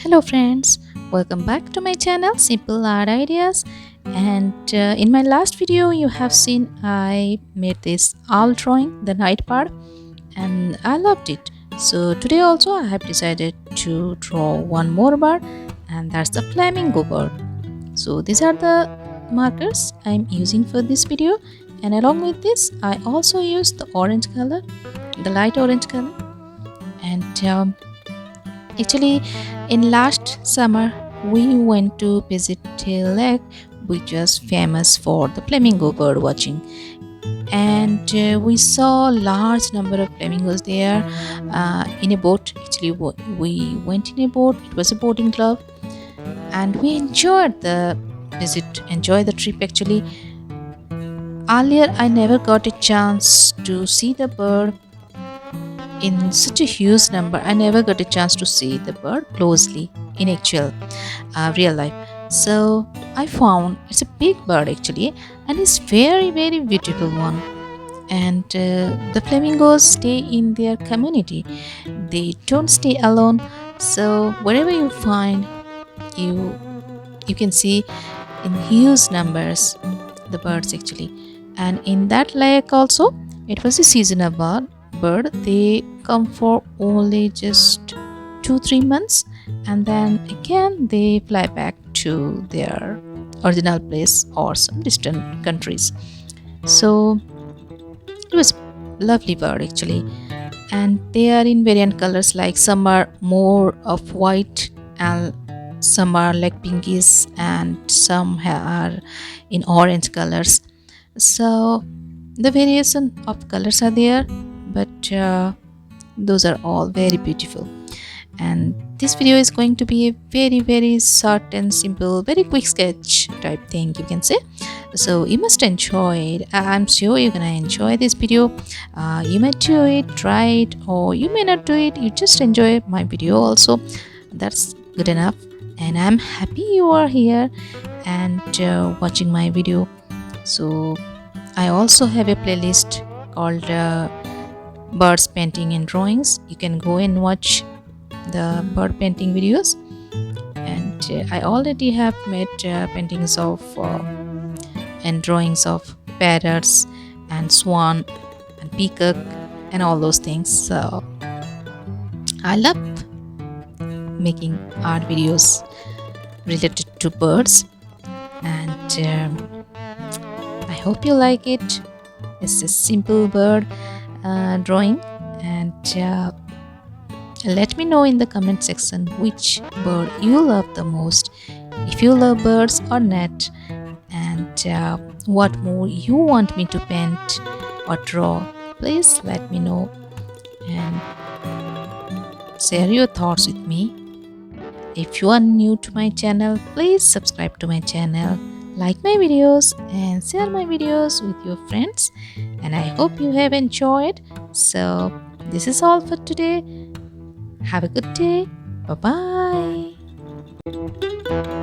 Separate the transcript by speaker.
Speaker 1: Hello friends, welcome back to my channel Simple Art Ideas. And in my last video you have seen I made this owl drawing, the night part, and I loved it. So today also I have decided to draw one more bird, and that's the flamingo bird. So these are the markers I'm using for this video, and along with this I also used the orange color, the light orange color. And actually, in last summer, we went to visit a lake which was famous for the flamingo bird watching, and we saw large number of flamingos there in a boat. Actually, we went in a boat. It was a boating club, and we enjoyed the visit, enjoyed the trip. Actually, earlier I never got a chance to see the bird in such a huge number. I never got a chance to see the bird closely in actual real life. So I found it's a big bird actually, and it's very beautiful one. And the flamingos stay in their community. They don't stay alone. So wherever you find, you you can see in huge numbers the birds actually. And in that lake also, it was a seasonal bird. They come for only just 2-3 months, and then again they fly back to their original place or some distant countries. So it was lovely bird actually, and they are in variant colors, like some are more of white and some are like pinkish and some are in orange colors. So the variation of colors are there, but those are all very beautiful. And this video is going to be a very short and simple, very quick sketch type thing, you can say. So you must enjoy it. I'm sure you're gonna enjoy this video. You might do it, try it, or you may not do it. You just enjoy my video also. That's good enough. And I'm happy you are here and watching my video. So I also have a playlist called birds painting and drawings. You can go and watch the bird painting videos. And I already have made paintings of and drawings of parrots and swan and peacock and all those things. So I love making art videos related to birds, and I hope you like it. It's a simple bird drawing, and let me know in the comment section which bird you love the most, if you love birds or not, and what more you want me to paint or draw. Please let me know and share your thoughts with me. If you are new to my channel, please subscribe to my channel, like my videos, and share my videos with your friends. And I hope you have enjoyed. So this is all for today. Have a good day. Bye bye.